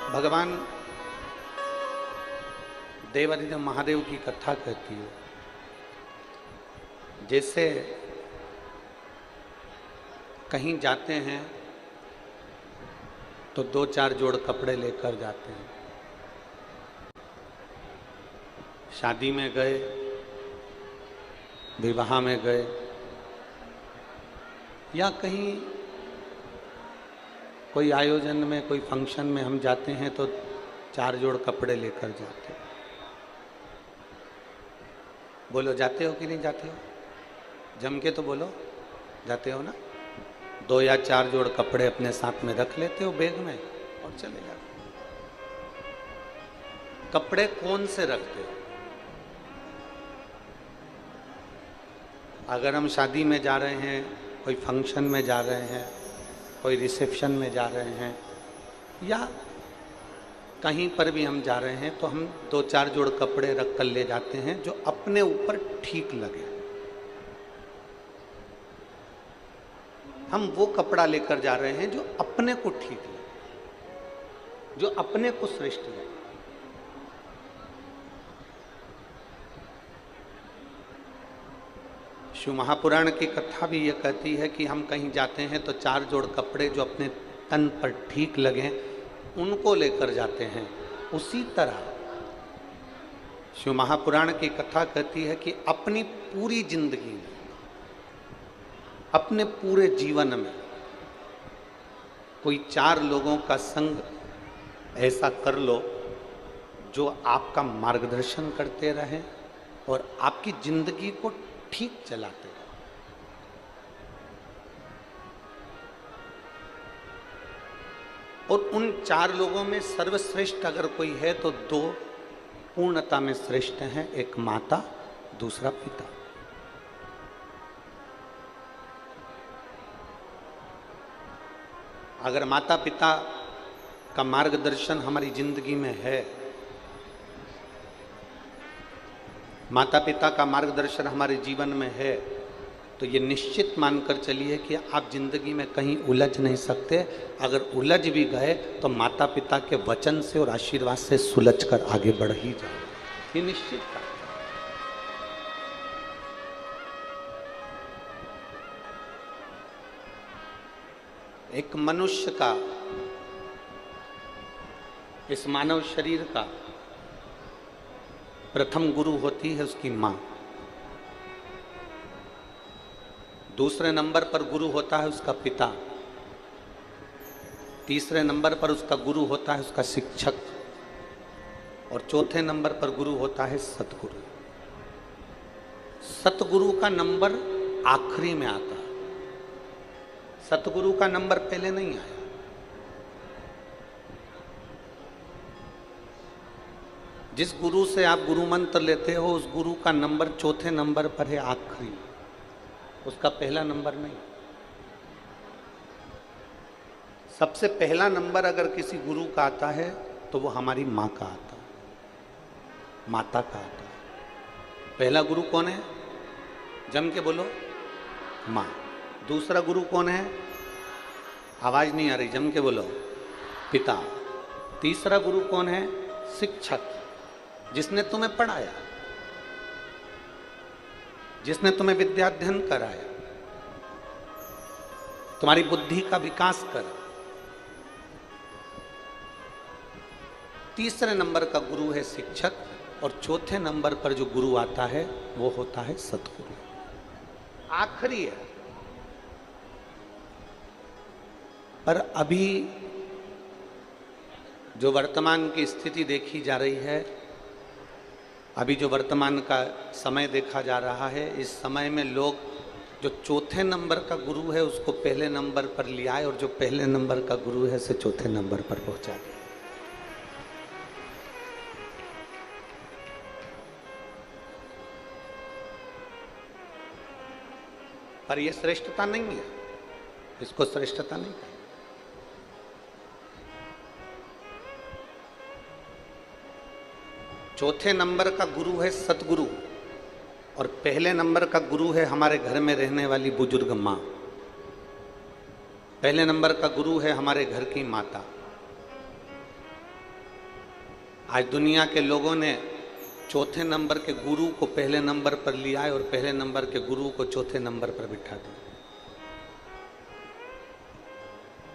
भगवान देवादिदेव महादेव की कथा कहती है। जैसे कहीं जाते हैं तो 2-4 जोड़ कपड़े लेकर जाते हैं। शादी में गए, विवाह में गए, या कहीं कोई आयोजन में, कोई फंक्शन में हम जाते हैं तो 4 जोड़ कपड़े लेकर जाते हैं। बोलो, जाते हो कि नहीं जाते हो? जम के तो बोलो, जाते हो ना? 2 या 4 जोड़ कपड़े अपने साथ में रख लेते हो बैग में और चले जाते हो। कपड़े कौन से रखते हो? अगर हम शादी में जा रहे हैं, कोई फंक्शन में जा रहे हैं, कोई रिसेप्शन में जा रहे हैं, या कहीं पर भी हम जा रहे हैं तो हम 2-4 जोड़ कपड़े रख कर ले जाते हैं जो अपने ऊपर ठीक लगे। हम वो कपड़ा लेकर जा रहे हैं जो अपने को ठीक लगे, जो अपने को श्रेष्ठ लगे। शिव महापुराण की कथा भी ये कहती है कि हम कहीं जाते हैं तो 4 जोड़ कपड़े जो अपने तन पर ठीक लगें उनको लेकर जाते हैं। उसी तरह शिव महापुराण की कथा कहती है कि अपनी पूरी जिंदगी में, अपने पूरे जीवन में कोई 4 लोगों का संग ऐसा कर लो जो आपका मार्गदर्शन करते रहें और आपकी जिंदगी को ठीक चलाते रहो। और उन 4 लोगों में सर्वश्रेष्ठ अगर कोई है तो 2 पूर्णता में श्रेष्ठ हैं, एक माता, दूसरा पिता। अगर माता पिता का मार्गदर्शन हमारी जिंदगी में है, माता पिता का मार्गदर्शन हमारे जीवन में है, तो ये निश्चित मानकर चलिए कि आप जिंदगी में कहीं उलझ नहीं सकते। अगर उलझ भी गए तो माता पिता के वचन से और आशीर्वाद से सुलझ कर आगे बढ़ ही जाए, ये निश्चित बात है। एक मनुष्य का, इस मानव शरीर का प्रथम गुरु होती है उसकी मां। दूसरे नंबर पर गुरु होता है उसका पिता। तीसरे नंबर पर उसका गुरु होता है उसका शिक्षक। और चौथे नंबर पर गुरु होता है सतगुरु। सतगुरु का नंबर आखिरी में आता है, सतगुरु का नंबर पहले नहीं आया। जिस गुरु से आप गुरु मंत्र लेते हो उस गुरु का नंबर चौथे नंबर पर है, आखिरी, उसका पहला नंबर नहीं। सबसे पहला नंबर अगर किसी गुरु का आता है तो वो हमारी माँ का आता है, माता का आता है। पहला गुरु कौन है? जम के बोलो, माँ। दूसरा गुरु कौन है? आवाज नहीं आ रही, जम के बोलो, पिता। तीसरा गुरु कौन है? शिक्षक, जिसने तुम्हें पढ़ाया, जिसने तुम्हें विद्याध्ययन कराया, तुम्हारी बुद्धि का विकास करा। तीसरे नंबर का गुरु है शिक्षक, और चौथे नंबर पर जो गुरु आता है वो होता है सतगुरु, आखिरी है। पर अभी जो वर्तमान की स्थिति देखी जा रही है, अभी जो वर्तमान का समय देखा जा रहा है, इस समय में लोग जो चौथे नंबर का गुरु है उसको पहले नंबर पर ले आए, और जो पहले नंबर का गुरु है उसे चौथे नंबर पर पहुंचा दिया। पर यह श्रेष्ठता नहीं है, इसको श्रेष्ठता नहीं है। चौथे नंबर का गुरु है सतगुरु, और पहले नंबर का गुरु है हमारे घर में रहने वाली बुजुर्ग माँ। पहले नंबर का गुरु है हमारे घर की माता, आज दुनिया के लोगों ने चौथे नंबर के गुरु को पहले नंबर पर लिया है और पहले नंबर के गुरु को चौथे नंबर पर बिठा दिया।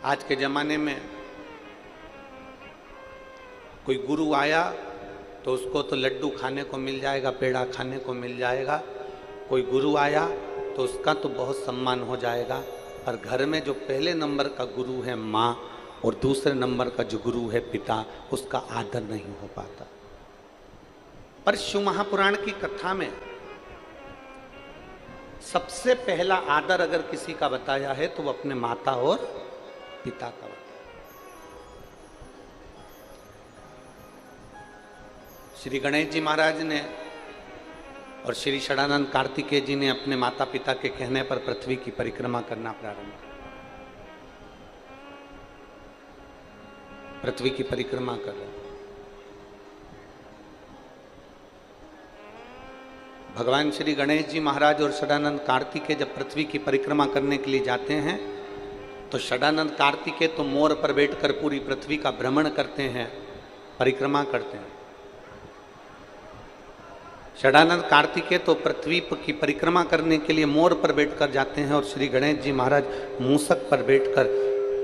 आज के जमाने में कोई गुरु आया तो उसको तो लड्डू खाने को मिल जाएगा, पेड़ा खाने को मिल जाएगा। कोई गुरु आया तो उसका तो बहुत सम्मान हो जाएगा, पर घर में जो पहले नंबर का गुरु है माँ और दूसरे नंबर का जो गुरु है पिता, उसका आदर नहीं हो पाता। पर शिव महापुराण की कथा में सबसे पहला आदर अगर किसी का बताया है तो वो अपने माता और पिता का बताया। श्री गणेश जी महाराज ने और श्री षडानंद कार्तिकेय जी ने अपने माता पिता के कहने पर पृथ्वी की परिक्रमा करना प्रारंभ किया। पृथ्वी की परिक्रमा कर रहे। भगवान श्री गणेश जी महाराज और षडानंद कार्तिकेय जब पृथ्वी की परिक्रमा करने के लिए जाते हैं तो षडानंद कार्तिकेय तो मोर पर बैठकर पूरी पृथ्वी का भ्रमण करते हैं, परिक्रमा करते हैं। षडानंद कार्तिकेय तो पृथ्वी की परिक्रमा करने के लिए मोर पर बैठकर जाते हैं और श्री गणेश जी महाराज मूसक पर बैठकर,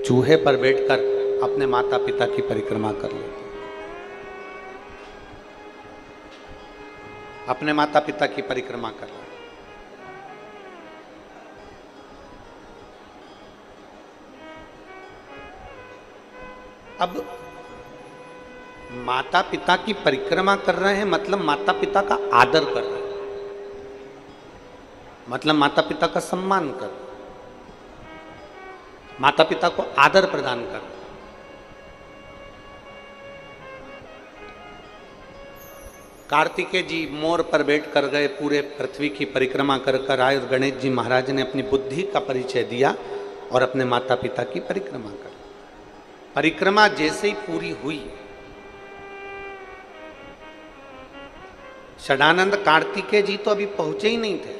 चूहे पर बैठकर अपने माता पिता की परिक्रमा कर लेते हैं। अपने माता पिता की परिक्रमा कर रहे हैं। अब माता पिता की परिक्रमा कर रहे हैं मतलब माता पिता का आदर कर रहे हैं, मतलब माता पिता का सम्मान कर रहे हैं, माता पिता को आदर प्रदान कर रहे हैं। कार्तिकेय जी मोर पर बैठ कर गए, पूरे पृथ्वी की परिक्रमा कर कर आए और गणेश जी महाराज ने अपनी बुद्धि का परिचय दिया और अपने माता पिता की परिक्रमा कर। परिक्रमा जैसे ही पूरी हुई, षडानंद कार्तिकेय जी तो अभी पहुंचे ही नहीं थे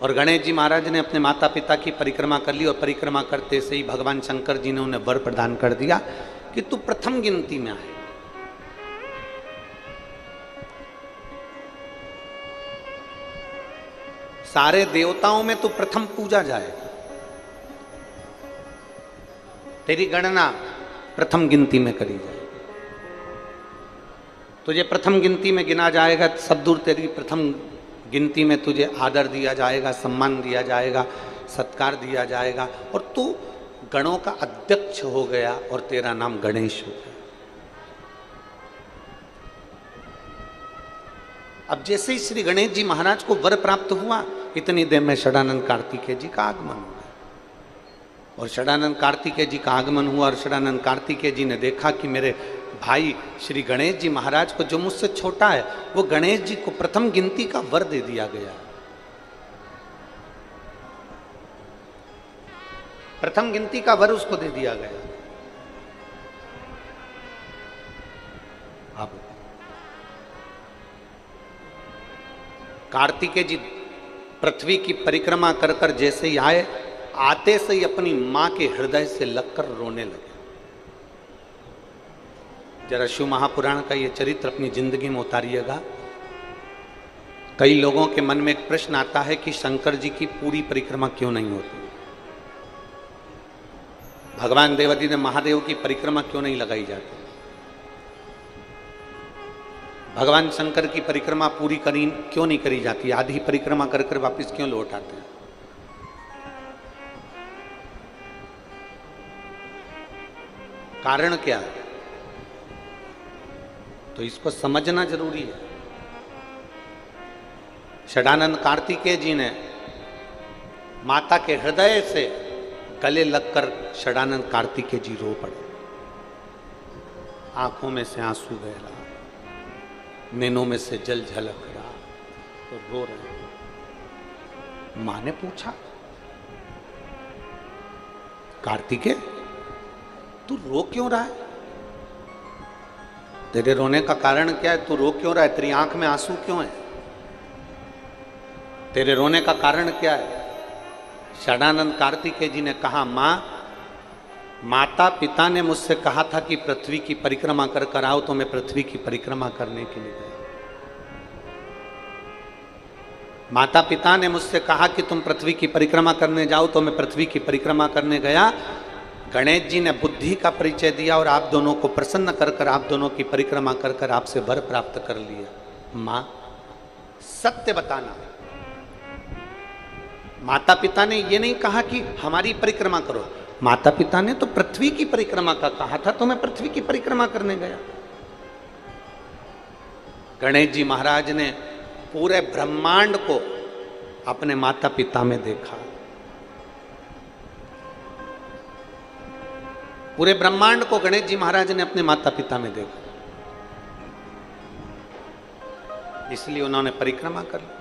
और गणेश जी महाराज ने अपने माता पिता की परिक्रमा कर ली और परिक्रमा करते से ही भगवान शंकर जी ने उन्हें वर प्रदान कर दिया कि तू प्रथम गिनती में आए। सारे देवताओं में तू प्रथम पूजा जाएगा, तेरी गणना प्रथम गिनती में करी जाएगी, तुझे प्रथम गिनती में गिना जाएगा। सब दूर तेरी प्रथम गिनती में तुझे आदर दिया जाएगा, सम्मान दिया जाएगा, सत्कार दिया जाएगा और तू गणों का अध्यक्ष हो गया और तेरा नाम गणेश हो गया। अब जैसे ही श्री गणेश जी महाराज को वर प्राप्त हुआ, इतनी देर में षडानंद कार्तिकेय जी का आगमन हुआ और षडानंद कार्तिकेय जी का आगमन हुआ और षडानंद कार्तिकेय जी ने देखा कि मेरे भाई श्री गणेश जी महाराज को, जो मुझसे छोटा है, वो गणेश जी को प्रथम गिनती का वर दे दिया गया। प्रथम गिनती का वर उसको दे दिया गया। अब कार्तिकेय जी पृथ्वी की परिक्रमा कर कर जैसे ही आए, आते से ही अपनी मां के हृदय से लगकर रोने लगे। जरा शिव महापुराण का ये चरित्र अपनी जिंदगी में उतारिएगा। कई लोगों के मन में एक प्रश्न आता है कि शंकर जी की पूरी परिक्रमा क्यों नहीं होती, भगवान देवादिदेव महादेव की परिक्रमा क्यों नहीं लगाई जाती, भगवान शंकर की परिक्रमा पूरी क्यों नहीं करी जाती, आधी परिक्रमा कर कर वापिस क्यों लौट आते हैं। कारण क्या है, तो इसको समझना जरूरी है। षडानंद कार्तिकेय जी ने माता के हृदय से गले लगकर षडानंद कार्तिकेय जी रो पड़े, आंखों में से आंसू बह रहा, नैनों में से जल झलक रहा तो रो रहे। मां ने पूछा, कार्तिकेय तू रो क्यों रहा है, तेरे रोने का कारण क्या है, तू रो क्यों रहा है, तेरी आंख में आंसू क्यों है, तेरे रोने का कारण क्या है। षडानंद कार्तिकेय जी ने कहा, मां माता पिता ने मुझसे कहा था कि पृथ्वी की परिक्रमा कर कर आओ, तो मैं पृथ्वी की परिक्रमा करने के लिए गया। माता पिता ने मुझसे कहा कि तुम पृथ्वी की परिक्रमा करने जाओ, तो मैं पृथ्वी की परिक्रमा करने गया। गणेश जी ने बुद्धि का परिचय दिया और आप दोनों को प्रसन्न कर कर, आप दोनों की परिक्रमा कर कर आपसे वर प्राप्त कर लिया। मां, सत्य बताना। माता पिता ने ये नहीं कहा कि हमारी परिक्रमा करो, माता पिता ने तो पृथ्वी की परिक्रमा का कहा था, तो मैं पृथ्वी की परिक्रमा करने गया। गणेश जी महाराज ने पूरे ब्रह्मांड को अपने माता पिता में देखा। पूरे ब्रह्मांड को गणेश जी महाराज ने अपने माता पिता में देखा, इसलिए उन्होंने परिक्रमा कर ली।